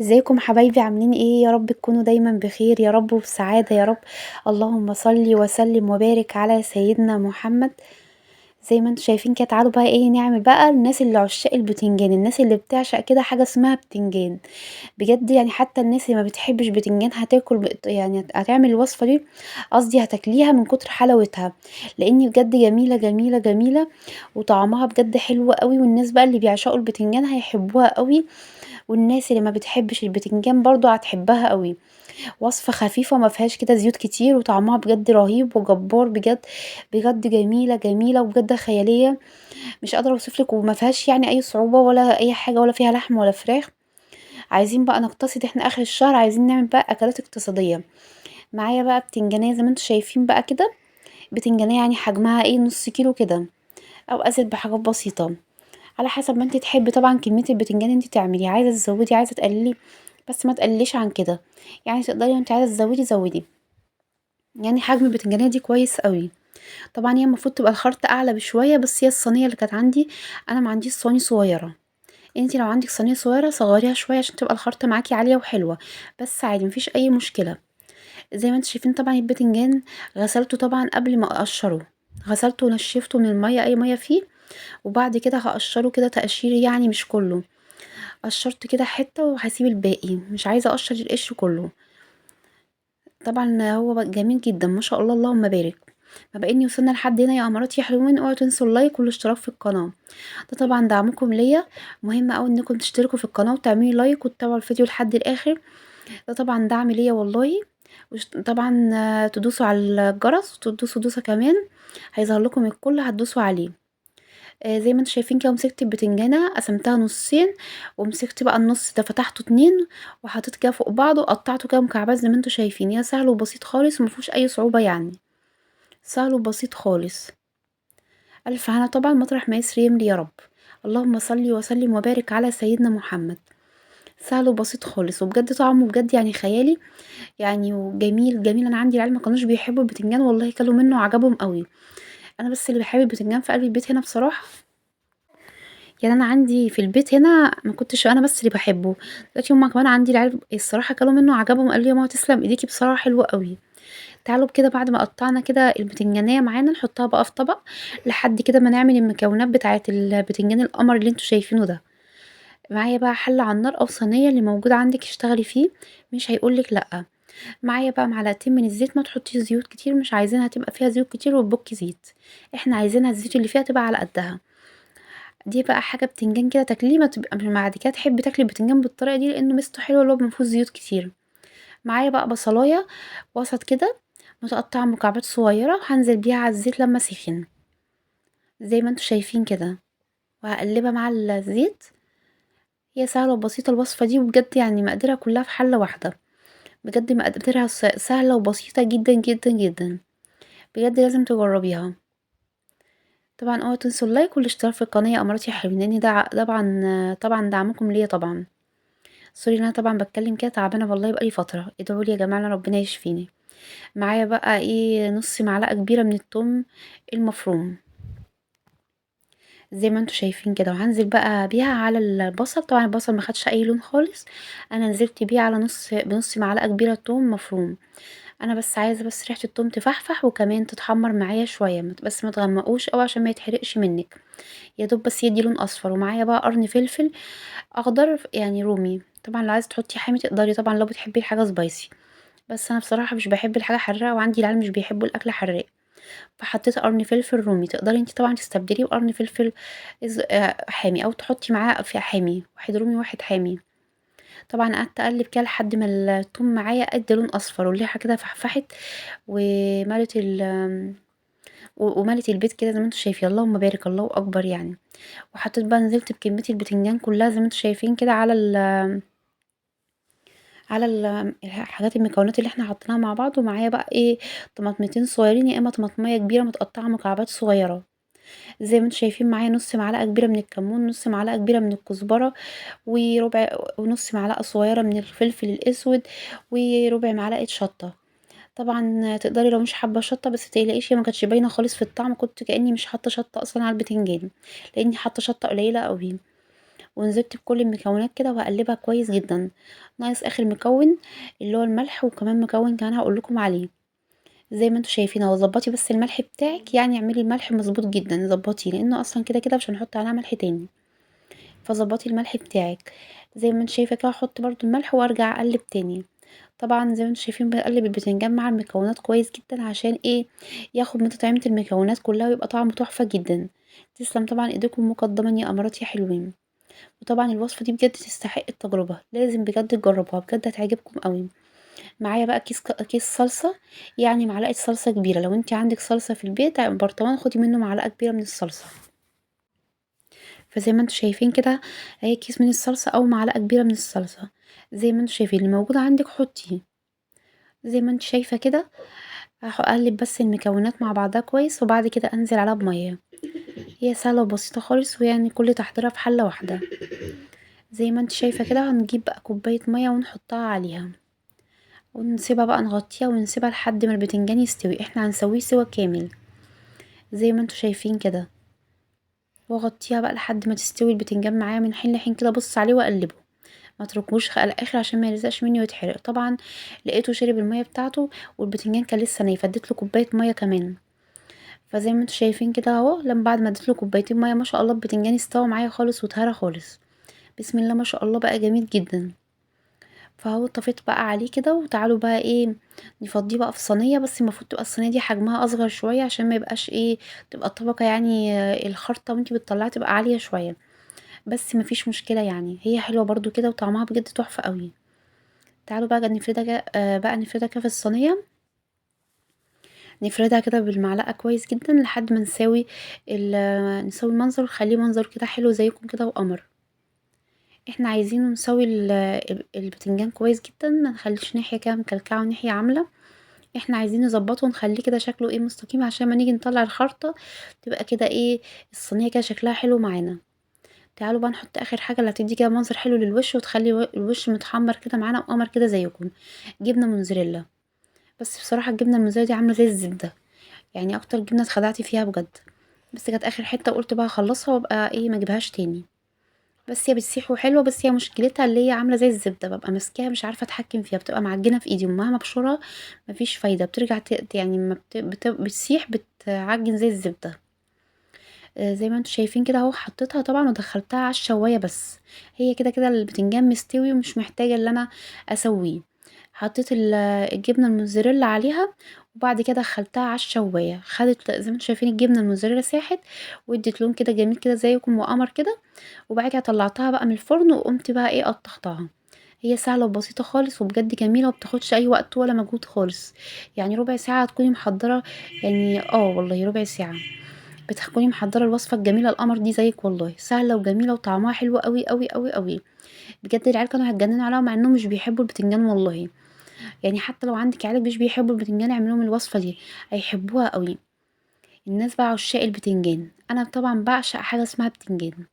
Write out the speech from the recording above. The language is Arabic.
ازيكم حبايبي عاملين ايه؟ يا رب تكونوا دايما بخير يا رب وبسعادة يا رب. اللهم صل وسلم وبارك على سيدنا محمد. زي ما انتم شايفين كده، تعالوا بقى ايه نعمل بقى الناس اللي عشاق البتنجان، الناس اللي بتعشق كده حاجة اسمها بتنجان. بجد يعني حتى الناس اللي ما بتحبش بتنجان هتاكل يعني هتعمل الوصفة دي، قصدي هتاكليها من كتر حلاوتها، لان بجد جميلة جميلة جميلة، وطعمها بجد حلو قوي، والناس بقى اللي بيعشقوا البتنجان هيحبوها قوي، والناس اللي ما بتحبش البتنجان برضو هتحبها قوي. وصفة خفيفة ما فيهاش كده زيوت كتير، وطعمها بجد رهيب وجبار بجد. بجد جميلة جميلة وبجد خيالية، مش قادرة اوصفلك، وما فيهاش يعني اي صعوبة ولا اي حاجة، ولا فيها لحم ولا فراخ. عايزين بقى نقتصد، احنا اخر الشهر عايزين نعمل بقى اكلات اقتصادية. معايا بقى بتنجانية زي ما انتم شايفين بقى كده، بتنجانية يعني حجمها ايه نص كيلو كده، او ازيد بحاجات بسيطة، على حسب ما انت تحبي طبعا كمية البتنجان انت تعملي، عايزة تزودي عايزة تقللي، بس ما تقلليش عن كده. يعني تقدري وانت عايزة تزودي زودي، يعني حجم البتنجانية دي كويس قوي. طبعا هي المفروض تبقى الخرطة اعلى بشوية، بس هي الصينية اللي كانت عندي، انا ما عنديش صواني صغيرة. انتي لو عندك صينية صغيرة صغريها شوية عشان تبقى الخرطة معاكي عالية وحلوة، بس عادي مفيش اي مشكلة. زي ما انتوا شايفين طبعا البتنجان غسلته طبعا قبل ما اقشره، غسلته ونشفته من المية اي مية فيه، وبعد كده هقشره كده تقشير يعني مش كله، قشرت كده حتة وهسيب الباقي، مش عايزة اقشر القشر كله. طبعا هو جميل جدا ما شاء الله اللهم بارك. ما بقى اني وصلنا لحد هنا يا امارات يا حلوين، اوعوا تنسوا اللايك والاشتراك في القناة، ده طبعا دعمكم ليا. مهم اوي انكم تشتركوا في القناة وتعملوا لايك وتتابعوا الفيديو لحد الاخر، ده طبعا دعم ليا والله. طبعا تدوسوا على الجرس وتدوسوا دوسة كمان، هيظهر لكم الكل هتدوسوا عليه. زي ما انتم شايفين كده، مسكت البتنجانة قسمتها نصين، ومسكت بقى النص ده فتحته اتنين، وحطيت كده فوق بعضه وقطعته كده مكعبات زي ما انتم شايفين، يا سهل وبسيط خالص ومفيهوش اي صعوبة يعني، سهل وبسيط خالص. الف هنا طبعا مطرح ما يسري يملي يا رب. اللهم صل وسلم وبارك على سيدنا محمد. سهل وبسيط خالص، وبجد طعمه بجد يعني خيالي، يعني وجميل جميل. انا عندي العيال ما كانوش بيحبوا البتنجان والله، كلوا منه وعجبهم قوي، انا بس اللي بحب البتنجان في قلب البيت هنا بصراحة. يعني انا عندي في البيت هنا ما كنتش انا بس اللي بحبه، دلوقتي هما كمان عندي العيال الصراحه كلوا منه عجبهم، قالوا لي يا ماما تسلم ايديكي بصراحه حلوه قوي. تعالوا كده بعد ما قطعنا كده البتنجانيه معانا نحطها بقى في طبق، لحد كده ما نعمل المكونات بتاعه البتنجان القمر اللي انتوا شايفينه ده. معايا بقى حله على النار او صينيه اللي موجود عندك اشتغلي فيه، مش هيقولك لا. معايا بقى معلقتين من الزيت، ما تحطيش زيوت كتير، مش عايزينها تبقى فيها زيوت كتير وتبكي زيت، احنا عايزينها الزيوت اللي فيها تبقى على قدها. دي بقى حاجة بتنجان كده تاكليه ما تبقى مش بعد كده تحبي تاكلي البتنجان بالطريقة دي، لأنه ميزته حلوة اللي هو مفيهوش زيوت كتير. معايا بقى بصلاية وسط كده متقطعة مكعبات صغيرة، وهنزل بيها على الزيت لما سخن زي ما انتوا شايفين كده، وهقلبها مع الزيت. هي سهلة وبسيطة الوصفة دي، وبجد يعني مقاديرها كلها في حلة واحدة، بجد مقاديرها سهلة وبسيطة جدا جدا جدا، بجد لازم تجربيها. طبعا اوعوا تنسوا اللايك والاشتراك في القناة يا اماراتي يا حلوين، لان ده طبعا دعمكم ليا طبعا. سوري ان انا طبعا بتكلم كده تعبانه والله بقالي فتره، ادعوا لي يا جماعه ان ربنا يشفيني. معايا بقى ايه نص معلقه كبيره من الثوم المفروم زي ما انتوا شايفين كده، وهنزل بقى بيها على البصل، طبعا البصل ما خدش اي لون خالص، انا نزلت بيه على بنص معلقه كبيره ثوم مفروم. انا بس عايزه بس ريحه الثوم تفحفح وكمان تتحمر معايا شويه، بس ما تغمقوش قوي عشان ما يتحرقش منك، يا دوب بس يدي لون اصفر. ومعايا بقى قرن فلفل اخضر يعني رومي، طبعا لو عايزه تحطي حامي تقدري طبعا لو بتحبي الحاجه سبايسي، بس انا بصراحه مش بحب الحاجه حراقه، وعندي العيال مش بيحبوا الاكل حراق، فحطيت قرن فلفل رومي. تقدري انت طبعا تستبدليه بقرن فلفل حامي، او تحطي معاه في حامي واحد رومي واحد حامي. طبعا قعدت اقلب كده لحد ما الثوم معايا ادى لون اصفر، والريحه كده فحفحت، وملت وملت البيت كده زي ما انتوا شايفين، اللهم بارك الله اكبر يعني. وحطيت بقى نزلت بكميه البتنجان كلها زي ما انتوا شايفين كده على الحاجات المكونات اللي احنا حطيناها مع بعض. ومعايا بقى ايه طماطمتين صغيرين، يا اما طماطميه كبيره متقطعه مكعبات صغيره، زي ما انتم شايفين. معايا نص معلقه كبيره من الكمون، نص معلقه كبيره من الكزبره، وربع ونص معلقه صغيره من الفلفل الاسود، وربع معلقه شطه. طبعا تقدري لو مش حابه شطه بس متقلقيش، هي ما كانتش باينه خالص في الطعم، كنت كاني مش حاطه شطه اصلا على البتنجان، لاني حاطه شطه قليله قوي. ونزلت بكل المكونات كده وهاقلبها كويس جدًا. ناقص آخر مكون اللي هو الملح، وكمان مكون كمان هاقول لكم عليه. زي ما أنتم شايفين اهو، ضبّطي بس الملح بتاعِك، يعني اعملي الملح مضبوط جدًا، ضبّطيه لإنه أصلًا كده مش هنحط عليها ملح تاني، فضبّطي الملح بتاعِك. زي ما أنتِ شايفة كده هاحط برضه الملح وارجع اقلّب تاني. طبعًا زي ما أنتم شايفين باقلّب البتنجان مع المكونات كويس جدًا عشان إيه، ياخد من تطعيمة المكونات كلّها ويبقى طعمه تحفة جدًا. تسلم طبعًا إيديكم مقدمًا يا أمارات يا حلوين. وطبعًا الوصفة دي بجد تستحق التجربة، لازم بجد تجربوها، بجد هتعجبكم أوي. معايا بقى كيس صلصة، يعني معلقة صلصة كبيرة، لو أنتِ عندِك صلصة في البيت برطمان خدي منه معلقة كبيرة من الصلصة. فزي ما أنتم شايفين كده أهي كيس من الصلصة أو معلقة كبيرة من الصلصة، زي ما أنتم شايفين اللي موجود عندِك حطيه. زي ما أنتِ شايفة كده أقلب بس المكونات مع بعضها كويس وبعد كده أنزل عليها بمَيّة. هي سهلة وبسيطة خالص، ويعني كل تحضيرها في حلة واحدة. زي ما أنتِ شايفة كده هنجيب بقى كوباية مَيّة ونحطها عليها، ونسيبها بقى نغطيها ونسيبها لحد ما البتنجان يستوي، إحنا هنسويه سوا كامل. زي ما أنتم شايفين كده، واغطيها بقى لحد ما تستوي البتنجان معايا من حين لحين كده، ابص عليه واقلبه، ما اتركوش على الاخر عشان ما يلزقش مني ويتحرق. طبعا لقيته شرب الميه بتاعته والبتنجان كان لسه ني، فاديت له كوبايه ميه كمان. فزي ما انتم شايفين كده اهو، لما بعد ما اديت له كوبايتين ميه ما شاء الله البتنجان استوى معايا خالص واتهرى خالص. بسم الله ما شاء الله بقى جميل جدا. فهو طفيت بقى عليه كده، وتعالوا بقى ايه نفضيه بقى في صينيه، بس المفروض تبقى الصينيه دي حجمها اصغر شويه عشان ما يبقاش ايه، تبقى الطبقه يعني الخرطه وانتي بتطلعي تبقى عاليه شويه. بس ما فيش مشكلة، يعني هي حلوة برضو كده وطعمها بجد تحفة قوي. تعالوا بقى نفردها كده في الصينية، نفردها كده بالمعلقة كويس جدا لحد ما نسوي المنظر ونخليه منظر كده حلو زيكم كده وقمر. احنا عايزينه نسوي البتنجان كويس جدا، ما نخليش ناحية كده مكلكعة وناحية عاملة. احنا عايزين نظبطه ونخليه كده شكله ايه مستقيم، عشان ما نيجي نطلع الخرطة تبقى كده ايه، الصينية كده شكلها حلو معانا. تعالوا بقى نحط اخر حاجه اللي هتدي كده منظر حلو للوش وتخلي الوش متحمر كده معانا وقمر كده زيكم، جبنه موتزاريلا. بس بصراحه الجبنه الموتزاريلا دي عامله زي الزبده، يعني اكتر جبنه اتخدعتي فيها بجد. بس كانت اخر حته قلت بقى اخلصها وابقى ايه ما اجيبهاش تاني. بس هي بتسيح وحلوه، بس هي مشكلتها اللي هي عامله زي الزبده، ببقى ماسكاها مش عارفه اتحكم فيها، بتبقى معجنه في ايدي ومهما بشورها مفيش فايده، بترجع يعني ما بتسيح بتعجن زي الزبده. زي ما انتم شايفين كده اهو، حطيتها طبعا ودخلتها على الشوايه بس. هي كده البتنجان مستوي ومش محتاجه ان انا اسويه. حطيت الجبنه الموتزاريلا عليها، وبعد كده دخلتها على الشوايه، خدت زي ما انتم شايفين الجبنه الموتزاريلا ساحت وادت لون كده جميل كده زيكم وقمر كده. وبعد كده طلعتها بقى من الفرن وقمت بقى ايه قطعتها. هي سهله وبسيطه خالص وبجد جميله وبتاخدش اي وقت ولا مجهود خالص، يعني ربع ساعه تكوني محضره. يعني والله ربع ساعه بتكوني محضرة الوصفة الجميلة القمر دي زيك، والله سهلة وجميلة وطعمها حلو قوي قوي قوي قوي. بجد العيال كانوا هيتجننوا عليها مع انهم مش بيحبوا البتنجان والله. يعني حتى لو عندك عيال مش بيحبوا البتنجان اعمل لهم الوصفة دي هيحبوها قوي. الناس بقى عشاق البتنجان، انا طبعا بعشق حاجة اسمها بتنجان.